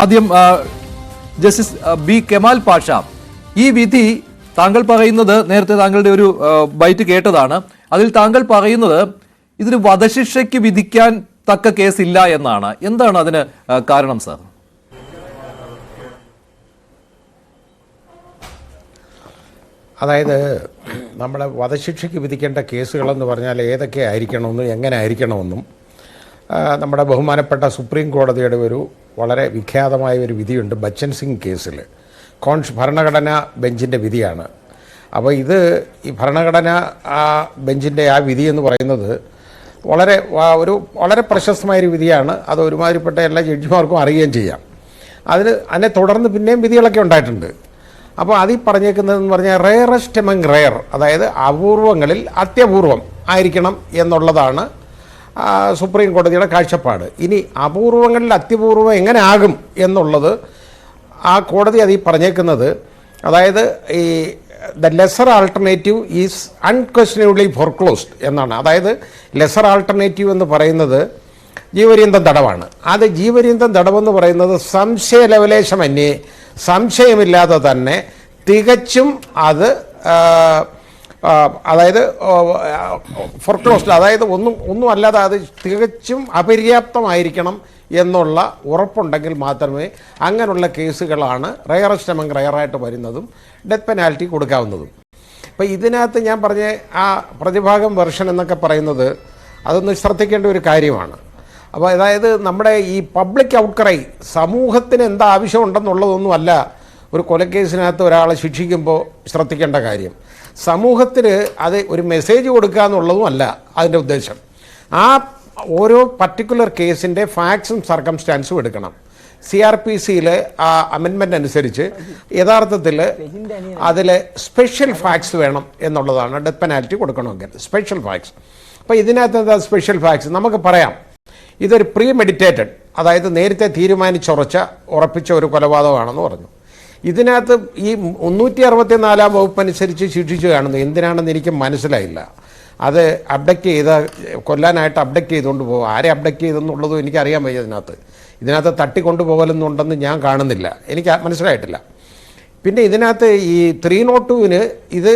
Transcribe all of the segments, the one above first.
ആദ്യം justice B Kemal Pasha, ഈ വിധി താങ്കൾ പറയുന്നത്, നേരത്തെ താങ്കളുടെ ഒരു ബൈറ്റ് കേട്ടതാണ്, അതിൽ താങ്കൾ പറയുന്നത് ഇതിന് വധശിക്ഷയ്ക്ക് വിധിക്കാൻ തക്ക കേസില്ല എന്നാണ്. എന്താണ് അതിന് കാരണം സാർ? അതായത് നമ്മളെ വധശിക്ഷയ്ക്ക് വിധിക്കേണ്ട കേസുകളെന്ന് പറഞ്ഞാൽ ഏതൊക്കെ ആയിരിക്കണമെന്നും എങ്ങനെ ആയിരിക്കണമെന്നും നമ്മുടെ ബഹുമാനപ്പെട്ട സുപ്രീം കോടതിയുടെ ഒരു വളരെ വിഖ്യാതമായ ഒരു വിധിയുണ്ട് ബച്ചൻ സിംഗ് കേസിൽ. ഭരണഘടനാ ബെഞ്ചിൻ്റെ വിധിയാണ്. അപ്പോൾ ഇത് ഈ ഭരണഘടനാ ബെഞ്ചിൻ്റെ ആ വിധി എന്ന് പറയുന്നത് വളരെ പ്രശസ്തമായൊരു വിധിയാണ്. അത് ഒരുമാതിരിപ്പെട്ട എല്ലാ ജഡ്ജിമാർക്കും അറിയുകയും ചെയ്യാം. അതിനെ തുടർന്ന് പിന്നെയും വിധികളൊക്കെ ഉണ്ടായിട്ടുണ്ട്. അപ്പോൾ അതിൽ പറഞ്ഞേക്കുന്നതെന്ന് പറഞ്ഞാൽ റെയറസ്റ്റ് എമംഗ് റെയർ, അതായത് അപൂർവങ്ങളിൽ അത്യപൂർവം ആയിരിക്കണം എന്നുള്ളതാണ് സുപ്രീം കോടതിയുടെ കാഴ്ചപ്പാട്. ഇനി അപൂർവങ്ങളിൽ അത്യപൂർവം എങ്ങനെ ആകും എന്നുള്ളത് ആ കോടതി അതിൽ പറഞ്ഞേക്കുന്നത്, അതായത് ഈ the lesser alternative is unquestionably foreclosed എന്നാണ്. അതായത് ലെസർ ആൾട്ടർനേറ്റീവ് എന്ന് പറയുന്നത് ജീവപര്യന്തം തടവാണ്. അത് ജീവപര്യന്തം തടവെന്ന് പറയുന്നത് സംശയലവലേശമന്യേ, സംശയമില്ലാതെ തന്നെ തികച്ചും അത് അതായത് ഫോർക്ലോസ്ഡ്, അതായത് ഒന്നും അല്ലാതെ അത് തികച്ചും അപര്യാപ്തമായിരിക്കണം എന്നുള്ള ഉറപ്പുണ്ടെങ്കിൽ മാത്രമേ അങ്ങനെയുള്ള കേസുകളാണ് റെയറസ്റ്റ് എമംഗ് റെയറായിട്ട് വരുന്നതും ഡെത്ത് പെനാൽറ്റി കൊടുക്കാവുന്നതും. അപ്പോൾ ഇതിനകത്ത് ഞാൻ പറഞ്ഞ ആ പ്രതിഭാഗം വെർഷൻ എന്നൊക്കെ പറയുന്നത് അതൊന്ന് ശ്രദ്ധിക്കേണ്ട ഒരു കാര്യമാണ്. അപ്പോൾ അതായത് നമ്മുടെ ഈ പബ്ലിക് ഔട്ട്ക്രൈ, സമൂഹത്തിന് എന്താ ആവശ്യമുണ്ടെന്നുള്ളതൊന്നുമല്ല ഒരു കൊലക്കേസിനകത്ത് ഒരാളെ ശിക്ഷിക്കുമ്പോൾ ശ്രദ്ധിക്കേണ്ട കാര്യം. സമൂഹത്തിന് അത് ഒരു മെസ്സേജ് കൊടുക്കുക എന്നുള്ളതും അല്ല അതിൻ്റെ ഉദ്ദേശം. ആ ഓരോ പർട്ടിക്കുലർ കേസിൻ്റെ ഫാക്ട്സും സർക്കംസ്റ്റാൻസും എടുക്കണം. CRPCയിലെ ആ അമെൻമെൻ്റ് അനുസരിച്ച് യഥാർത്ഥത്തിൽ അതിൽ സ്പെഷ്യൽ ഫാക്ട്സ് വേണം എന്നുള്ളതാണ്. ഡെത്ത് പെനാൽറ്റി കൊടുക്കണമെങ്കിൽ സ്പെഷ്യൽ ഫാക്ട്സ്. അപ്പോൾ ഇതിനകത്ത് എന്താ സ്പെഷ്യൽ ഫാക്ട്സ്? നമുക്ക് പറയാം ഇതൊരു പ്രീ മെഡിറ്റേറ്റഡ്, അതായത് നേരത്തെ ഉറപ്പിച്ച ഒരു കൊലപാതകമാണെന്ന് പറഞ്ഞു. ഇതിനകത്ത് ഈ 364 വകുപ്പ് അനുസരിച്ച് ശിക്ഷിച്ചു കാണുന്നു. എന്തിനാണെന്ന് എനിക്ക് മനസ്സിലായില്ല. അത് കൊല്ലാനായിട്ട് അബ്ഡക്റ്റ് ചെയ്തുകൊണ്ട് പോകും. ആരെ അബ്ഡക്റ്റ് ചെയ്തെന്നുള്ളതും എനിക്കറിയാൻ വയ്യ. ഇതിനകത്ത് തട്ടിക്കൊണ്ടുപോകലെന്നുണ്ടെന്ന് ഞാൻ കാണുന്നില്ല, എനിക്ക് മനസ്സിലായിട്ടില്ല. പിന്നെ ഇതിനകത്ത് ഈ 302-ന് ഇത്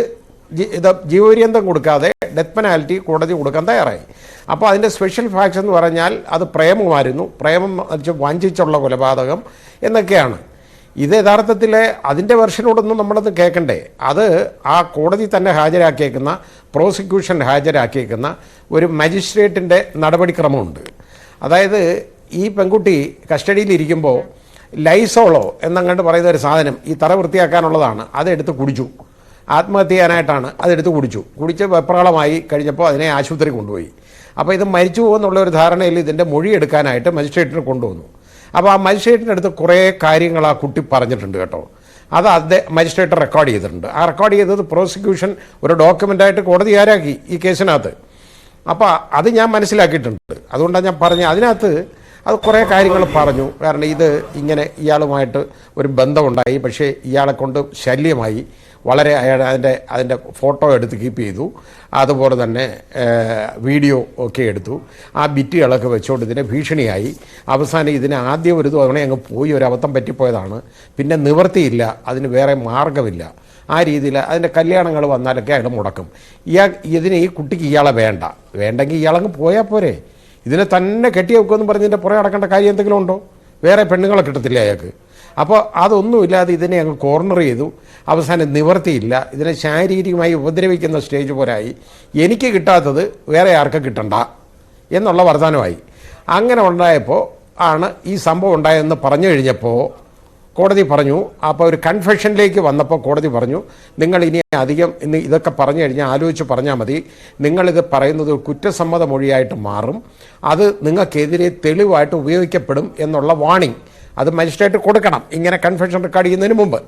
ജീവപര്യന്തം കൊടുക്കാതെ ഡെത്ത് പെനാൽറ്റി കോടതി കൊടുക്കാൻ തയ്യാറായി. അപ്പോൾ അതിൻ്റെ സ്പെഷ്യൽ ഫാക്ട്സ് എന്ന് പറഞ്ഞാൽ അത് പ്രേമമായിരുന്നു, പ്രേമം വഞ്ചിച്ചുള്ള കൊലപാതകം എന്നൊക്കെയാണ്. ഇത് യഥാർത്ഥത്തിൽ അതിൻ്റെ വെർഷനോടൊന്നും നമ്മളത് കേൾക്കണ്ടേ. അത് ആ കോടതി തന്നെ ഹാജരാക്കിയേക്കുന്ന, പ്രോസിക്യൂഷൻ ഹാജരാക്കിയേക്കുന്ന ഒരു മജിസ്ട്രേറ്റിൻ്റെ നടപടിക്രമമുണ്ട്. അതായത് ഈ പെൺകുട്ടി കസ്റ്റഡിയിലിരിക്കുമ്പോൾ ലൈസോളോ എന്നങ്ങോട്ട് പറയുന്ന ഒരു സാധനം ഈ തറ വൃത്തിയാക്കാനുള്ളതാണ്. അതെടുത്ത് കുടിച്ചു. ആത്മഹത്യ ചെയ്യാനായിട്ടാണ് അതെടുത്ത് കുടിച്ച് വെപ്രാളമായി കഴിഞ്ഞപ്പോൾ അതിനെ ആശുപത്രി കൊണ്ടുപോയി. അപ്പോൾ ഇത് മരിച്ചു പോകുമെന്നുള്ള ഒരു ധാരണയിൽ ഇതിൻ്റെ മൊഴി എടുക്കാനായിട്ട് മജിസ്ട്രേറ്റിനെ കൊണ്ടുവന്നു. അപ്പോൾ ആ മജിസ്ട്രേറ്റിൻ്റെ അടുത്ത് കുറേ കാര്യങ്ങൾ ആ കുട്ടി പറഞ്ഞിട്ടുണ്ട് കേട്ടോ. അത് മജിസ്ട്രേറ്റ് റെക്കോർഡ് ചെയ്തിട്ടുണ്ട്. ആ റെക്കോർഡ് ചെയ്തത് പ്രോസിക്യൂഷൻ ഒരു ഡോക്യുമെൻ്റായിട്ട് കോടതി ആരാക്കി ഈ കേസിനകത്ത്. അപ്പോൾ അത് ഞാൻ മനസ്സിലാക്കിയിട്ടുണ്ട്. അതുകൊണ്ടാണ് ഞാൻ പറഞ്ഞത്. അതിനകത്ത് അത് കുറേ കാര്യങ്ങൾ പറഞ്ഞു. കാരണം ഇത് ഇങ്ങനെ ഇയാളുമായിട്ട് ഒരു ബന്ധമുണ്ടായി, പക്ഷേ ഇയാളെ കൊണ്ട് ശല്യമായി, വളരെ അതിൻ്റെ ഫോട്ടോ എടുത്ത് കീപ്പ് ചെയ്തു, അതുപോലെ തന്നെ വീഡിയോ ഒക്കെ എടുത്തു, ആ ബിറ്റുകളൊക്കെ വെച്ചുകൊണ്ട് ഇതിനെ ഭീഷണിയായി. അവസാനം ഇതിനെ ആദ്യം ഒരു തവണ അങ്ങ് പോയി, ഒരു അബദ്ധം പറ്റിപ്പോയതാണ്, പിന്നെ നിവർത്തിയില്ല, അതിന് വേറെ മാർഗമില്ല. ആ രീതിയിൽ അതിൻ്റെ കല്യാണങ്ങൾ വന്നാലൊക്കെ അയാൾ മുടക്കും. ഈ കുട്ടിക്ക് ഇയാളെ വേണ്ടെങ്കിൽ ഇയാളങ്ങ് പോയാൽ പോരെ. ഇതിനെ തന്നെ കെട്ടി വെക്കുമെന്ന് പറഞ്ഞതിൻ്റെ പുറകെ നടക്കേണ്ട കാര്യം എന്തെങ്കിലും ഉണ്ടോ? വേറെ പെണ്ണുങ്ങളെ കിട്ടത്തില്ല അയാൾക്ക്. അപ്പോൾ അതൊന്നുമില്ലാതെ ഇതിനെ അങ്ങ് കോർണർ ചെയ്തു. അവസാനം നിവർത്തിയില്ല, ഇതിനെ ശാരീരികമായി ഉപദ്രവിക്കുന്ന സ്റ്റേജ് പോരായി. എനിക്ക് കിട്ടാത്തത് വേറെ ആർക്കും കിട്ടണ്ട എന്നുള്ള വർത്തമാനമായി. അങ്ങനെ ഉണ്ടായപ്പോൾ ആണ് ഈ സംഭവം ഉണ്ടായതെന്ന് പറഞ്ഞു കഴിഞ്ഞപ്പോൾ കോടതി പറഞ്ഞു. അപ്പോൾ ഒരു കൺഫെഷനിലേക്ക് വന്നപ്പോൾ കോടതി പറഞ്ഞു, നിങ്ങൾ ഇനി അധികം ഇതൊക്കെ പറഞ്ഞു കഴിഞ്ഞാൽ ആലോചിച്ച് പറഞ്ഞാൽ മതി. നിങ്ങളിത് പറയുന്നത് കുറ്റസമ്മത മൊഴിയായിട്ട് മാറും, അത് നിങ്ങൾക്കെതിരെ തെളിവായിട്ട് ഉപയോഗിക്കപ്പെടും എന്നുള്ള വാണിംഗ് അത് മജിസ്ട്രേറ്റ് കൊടുക്കണം, ഇങ്ങനെ കൺഫെഷൻ റെക്കോർഡ് ചെയ്യുന്നതിന് മുമ്പ്.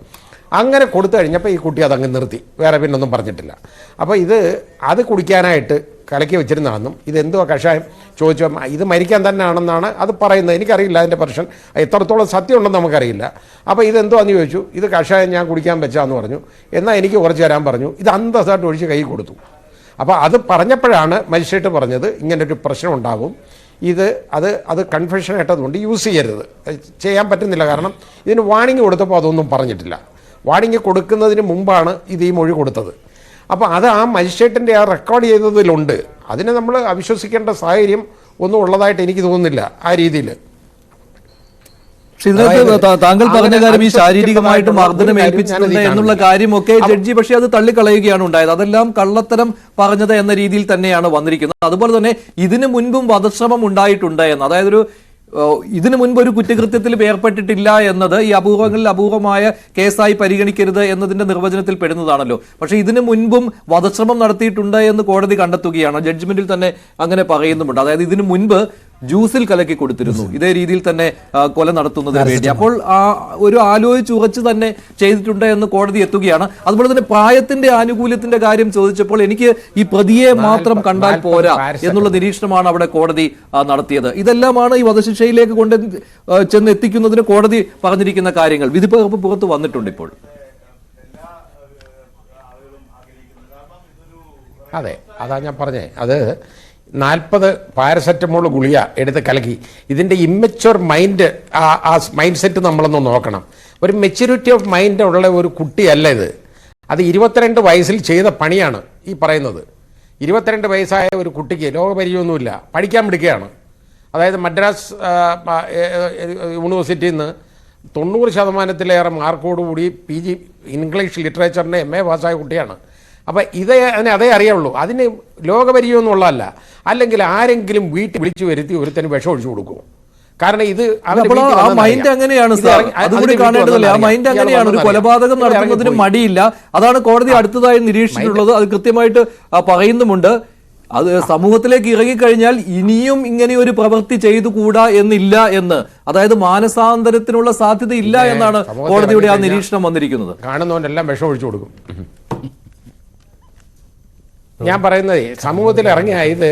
അങ്ങനെ കൊടുത്തു കഴിഞ്ഞപ്പോൾ ഈ കുട്ടി അതങ്ങ് നിർത്തി, വേറെ പിന്നൊന്നും പറഞ്ഞിട്ടില്ല. അപ്പോൾ അത് കുടിക്കാനായിട്ട് കലക്കി വെച്ചിരുന്നതാണെന്നും ഇതെന്തുവാ കഷായം ചോദിച്ചു, ഇത് മരിക്കാൻ തന്നെ ആണെന്നാണ് അത് പറയുന്നത്. എനിക്കറിയില്ല അതിൻ്റെ പ്രശ്നം എത്രത്തോളം സത്യം ഉണ്ടെന്ന് നമുക്കറിയില്ല. അപ്പോൾ ഇതെന്തുവാന്ന് ചോദിച്ചു, ഇത് കഷായം ഞാൻ കുടിക്കാൻ വെച്ചാന്ന് പറഞ്ഞു. എന്നാൽ എനിക്ക് കുറച്ച് തരാൻ പറഞ്ഞു. ഇത് അന്തസ്സായിട്ട് ഒഴിച്ച് കൈ കൊടുത്തു. അപ്പോൾ അത് പറഞ്ഞപ്പോഴാണ് മജിസ്ട്രേറ്റ് പറഞ്ഞത് ഇങ്ങനൊരു പ്രശ്നം ഉണ്ടാകും, അത് കൺഫെഷൻ ആയിട്ടതുകൊണ്ട് യൂസ് ചെയ്യരുത്, ചെയ്യാൻ പറ്റുന്നില്ല. കാരണം ഇതിന് വാണിംഗ് കൊടുത്തപ്പോൾ അതൊന്നും പറഞ്ഞിട്ടില്ല. വാണിംഗ് കൊടുക്കുന്നതിന് മുമ്പാണ് ഇത് ഈ മൊഴി കൊടുത്തത്. അപ്പോൾ അത് ആ മജിസ്ട്രേറ്റിൻ്റെ ആ റെക്കോർഡ് ചെയ്തതിലുണ്ട്. അതിനെ നമ്മൾ അവിശ്വസിക്കേണ്ട സാഹചര്യം ഒന്നും ഉള്ളതായിട്ട് എനിക്ക് തോന്നുന്നില്ല ആ രീതിയിൽ. താങ്കൾ പറഞ്ഞ കാര്യം ഈ ശാരീരികമായിട്ട് മർദ്ദനം ഏൽപ്പിച്ചിട്ടുണ്ട് എന്നുള്ള കാര്യമൊക്കെ ജഡ്ജി പക്ഷേ അത് തള്ളിക്കളയുകയാണ് ഉണ്ടായത്. അതെല്ലാം കള്ളത്തരം പറഞ്ഞത് എന്ന രീതിയിൽ തന്നെയാണ് വന്നിരിക്കുന്നത്. അതുപോലെ തന്നെ ഇതിനു മുൻപും വധശ്രമം ഉണ്ടായിട്ടുണ്ട് എന്ന്, അതായത് ഇതിനു മുൻപ് ഒരു കുറ്റകൃത്യത്തിൽ ഏർപ്പെട്ടിട്ടില്ല എന്നത് ഈ അപൂർവങ്ങളിൽ അപൂർവമായ കേസായി പരിഗണിക്കരുത് എന്നതിന്റെ നിർവചനത്തിൽ പെടുന്നതാണല്ലോ. പക്ഷേ ഇതിനു മുൻപും വധശ്രമം നടത്തിയിട്ടുണ്ട് എന്ന് കോടതി കണ്ടെത്തുകയാണ്. ജഡ്ജ്മെന്റിൽ തന്നെ അങ്ങനെ പറയുന്നുമുണ്ട്. അതായത് ഇതിനു മുൻപ് ജ്യൂസിൽ കലക്കി കൊടുത്തിരുന്നു ഇതേ രീതിയിൽ തന്നെ കൊല നടത്തുന്നതിന് വേണ്ടി. അപ്പോൾ ഒരു ആലോചിച്ചുറച്ച് തന്നെ ചെയ്തിട്ടുണ്ട് എന്ന് കോടതി എത്തുകയാണ്. അതുപോലെ തന്നെ പ്രായത്തിന്റെ ആനുകൂല്യത്തിന്റെ കാര്യം ചോദിച്ചപ്പോൾ എനിക്ക് ഈ പ്രതിയെ മാത്രം കണ്ടാൽ പോരാ എന്നുള്ള നിരീക്ഷണമാണ് അവിടെ കോടതി നടത്തിയത്. ഇതെല്ലാമാണ് ഈ വധശിക്ഷയിലേക്ക് കൊണ്ട് ചെന്ന് എത്തിക്കുന്നതിന് കോടതി പറഞ്ഞിരിക്കുന്ന കാര്യങ്ങൾ. വിധിപ്പകർപ്പ് പുറത്ത് വന്നിട്ടുണ്ട് ഇപ്പോൾ. അതെ, അതാ ഞാൻ പറഞ്ഞേ, അത് 40 പാരസെറ്റമോൾ ഗുളിക എടുത്ത് കലക്കി. ഇതിൻ്റെ ഇമ്മച്വർ മൈൻഡ്, ആ മൈൻഡ് സെറ്റ് നമ്മളൊന്ന് നോക്കണം. ഒരു മെച്യൂരിറ്റി ഓഫ് മൈൻഡ് ഉള്ള ഒരു കുട്ടിയല്ല ഇത്. അത് 22 വയസ്സിൽ ചെയ്ത പണിയാണ് ഈ പറയുന്നത്. 22 വയസ്സായ ഒരു കുട്ടിക്ക് ലോകപരിചയമൊന്നുമില്ല, പഠിക്കാൻ പിടിക്കുകയാണ്. അതായത് മദ്രാസ് യൂണിവേഴ്സിറ്റിയിൽ നിന്ന് 90% മാർക്കോടുകൂടി PG ഇംഗ്ലീഷ് ലിറ്ററേച്ചറിന് MA പാസ്സായ കുട്ടിയാണ്. അപ്പം അതേ അറിയുള്ളൂ. അതിന് ലോകപരിചയമൊന്നും ഉള്ളതല്ല. അല്ലെങ്കിൽ ആരെങ്കിലും വീട്ടിൽ വിളിച്ചു വരുത്തി ഒരുത്തന് വിഷം ഒഴിച്ചു കൊടുക്കും. കാരണം ഇത് മൈൻഡ് അങ്ങനെയാണ് സാർ, അതുകൂടി കാണേണ്ടതല്ലേ. ആ മൈൻഡ് അങ്ങനെയാണ്. ഒരു കൊലപാതകം നടത്തുന്നതിന് മടിയില്ല. അതാണ് കോടതി അടുത്തതായി നിരീക്ഷിച്ചിട്ടുള്ളത്. അത് കൃത്യമായിട്ട് പറയുന്നുമുണ്ട്. അത് സമൂഹത്തിലേക്ക് ഇറങ്ങിക്കഴിഞ്ഞാൽ ഇനിയും ഇങ്ങനെ ഒരു പ്രവൃത്തി ചെയ്തുകൂടാ എന്നില്ല എന്ന്, അതായത് മാനസാന്തരത്തിനുള്ള സാധ്യത ഇല്ല എന്നാണ് കോടതിയുടെ ആ നിരീക്ഷണം വന്നിരിക്കുന്നത്. കാണുന്നവനെല്ലാം വിഷം ഒഴിച്ചു കൊടുക്കും. ഞാൻ പറയുന്നത് സമൂഹത്തിൽ ഇറങ്ങിയ ഇത്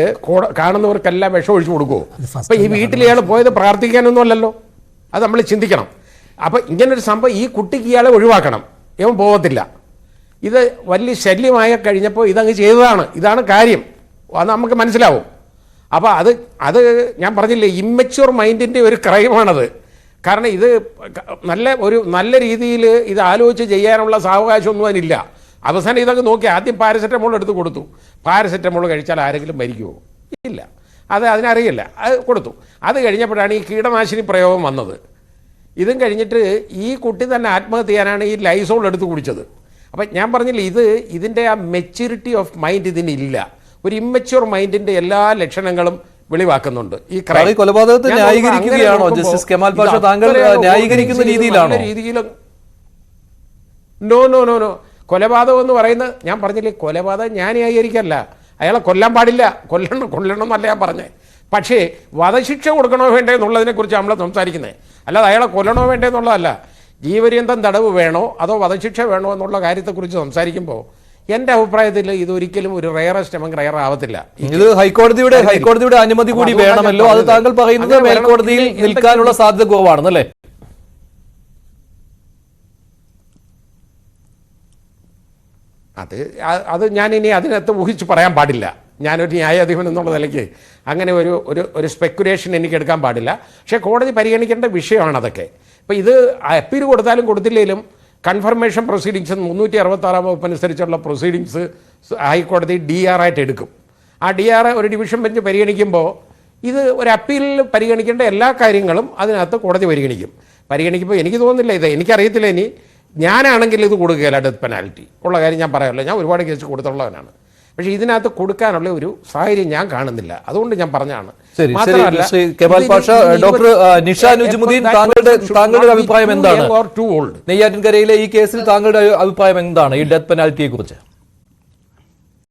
കാണുന്നവർക്കെല്ലാം വിഷം ഒഴിച്ചു കൊടുക്കുമോ? അപ്പൊ ഈ വീട്ടിൽ ഇയാൾ പോയത് പ്രാർത്ഥിക്കാനൊന്നും അല്ലല്ലോ. അത് നമ്മൾ ചിന്തിക്കണം. അപ്പൊ ഇങ്ങനൊരു സംഭവം ഈ കുട്ടിക്ക് ഇയാളെ ഒഴിവാക്കണം, ഇവൻ പോകത്തില്ല. ഇത് വലിയ ശല്യമായി കഴിഞ്ഞപ്പോൾ ഇതങ്ങ് ചെയ്തതാണ്. ഇതാണ് കാര്യം. അത് നമുക്ക് മനസ്സിലാവും. അപ്പോൾ അത് ഞാൻ പറഞ്ഞില്ലേ, ഇമ്മച്യൂർ മൈൻഡിൻ്റെ ഒരു ക്രൈമാണത്. കാരണം ഇത് നല്ല രീതിയിൽ ഇത് ആലോചിച്ച് ചെയ്യാനുള്ള സാവകാശമൊന്നും അതിനില്ല. അവസാനം ഇതൊക്കെ നോക്കി ആദ്യം പാരസെറ്റമോൾ എടുത്ത് കൊടുത്തു. പാരസെറ്റമോൾ കഴിച്ചാൽ ആരെങ്കിലും മരിക്കുമോ? ഇല്ല. അതിനറിയില്ല. അത് കൊടുത്തു. അത് കഴിഞ്ഞപ്പോഴാണ് ഈ കീടനാശിനി പ്രയോഗം വന്നത്. ഇതും കഴിഞ്ഞിട്ട് ഈ കുട്ടി തന്നെ ആത്മഹത്യ ചെയ്യാനാണ് ഈ ലൈസോൾ എടുത്ത് കുടിച്ചത്. അപ്പം ഞാൻ പറഞ്ഞില്ല, ഇതിൻ്റെ ആ മെച്യൂരിറ്റി ഓഫ് മൈൻഡ് ഇതിനില്ല. ഒരു ഇമ്മച്യൂർ മൈൻഡിൻ്റെ എല്ലാ ലക്ഷണങ്ങളും വെളിവാക്കുന്നുണ്ട്. ഈ കൊലപാതകത്തെ ന്യായീകരിക്കുകയാണോ ജസ്റ്റിസ് കെമാൽ പാഷ? താങ്കൾ ന്യായീകരിക്കുന്ന രീതിയിലാണോ? നോ. കൊലപാതകം എന്ന് പറയുന്നത് ഞാൻ പറഞ്ഞില്ലേ, കൊലപാതകം ഞാൻ ന്യായീകരിക്കല്ല. അയാളെ കൊല്ലാൻ പാടില്ല, കൊല്ലണം എന്നല്ല ഞാൻ പറഞ്ഞത്. പക്ഷേ വധശിക്ഷ കൊടുക്കണോ വേണ്ടേ എന്നുള്ളതിനെക്കുറിച്ച് നമ്മൾ സംസാരിക്കുന്നത്. അല്ലാതെ അയാളെ കൊല്ലണോ വേണ്ടേ എന്നുള്ളതല്ല. ജീവപര്യന്തം തടവ് വേണോ അതോ വധശിക്ഷ വേണോ എന്നുള്ള കാര്യത്തെക്കുറിച്ച് സംസാരിക്കുമ്പോൾ എൻ്റെ അഭിപ്രായത്തിൽ ഇതൊരിക്കലും ഒരു റയറസ്റ്റ് എമംഗ് റയർ ആവത്തില്ല. ഇത് ഹൈക്കോടതിയുടെ അനുമതി കൂടി വേണമല്ലോ. അത് താങ്കൾ പറയുന്നത് മേൽക്കോടതിയിൽ നിൽക്കാനുള്ള സാധ്യത കുറവാണെന്നല്ലേ? അത് ഞാനിനി അതിനകത്ത് ഊഹിച്ച് പറയാൻ പാടില്ല. ഞാനൊരു ന്യായാധിപൻ എന്നുള്ള നിലയ്ക്ക് അങ്ങനെ ഒരു സ്പെക്കുലേഷൻ എനിക്ക് എടുക്കാൻ പാടില്ല. പക്ഷേ കോടതി പരിഗണിക്കേണ്ട വിഷയമാണ് അതൊക്കെ. ഇപ്പോൾ ഇത് അപ്പീൽ കൊടുത്താലും കൊടുത്തില്ലെങ്കിലും കൺഫർമേഷൻ പ്രൊസീഡിങ്സ് 366 വകുപ്പ് അനുസരിച്ചുള്ള പ്രൊസീഡിങ്സ് ഹൈക്കോടതി DR ആയിട്ട് എടുക്കും. ആ DR ഒരു ഡിവിഷൻ ബെഞ്ച് പരിഗണിക്കുമ്പോൾ ഇത് ഒരു അപ്പീലിൽ പരിഗണിക്കേണ്ട എല്ലാ കാര്യങ്ങളും അതിനകത്ത് കോടതി പരിഗണിക്കുമ്പോൾ എനിക്ക് തോന്നുന്നില്ല, എനിക്കറിയത്തില്ല, ഇനി ഞാനാണെങ്കിൽ ഇത് കൊടുക്കുകയില്ല ഡെത്ത് പെനാൽറ്റി ഉള്ള കാര്യം ഞാൻ പറയാമല്ലോ. ഞാൻ ഒരുപാട് കേസ് കൊടുത്തുള്ളവനാണ്. പക്ഷേ ഇതിനകത്ത് കൊടുക്കാനുള്ള ഒരു സാഹചര്യം ഞാൻ കാണുന്നില്ല. അതുകൊണ്ട് ഞാൻ പറഞ്ഞാണ്. കെമാൽ പാഷ, ഡോക്ടർ നിഷ നജുമുദ്ദീൻ, താങ്കളുടെ അഭിപ്രായം എന്താണ്? നെയ്യാറ്റിൻകരയിലെ ഈ കേസിൽ താങ്കളുടെ അഭിപ്രായം എന്താണ് ഈ ഡെത്ത് പെനാൽറ്റിയെ കുറിച്ച്?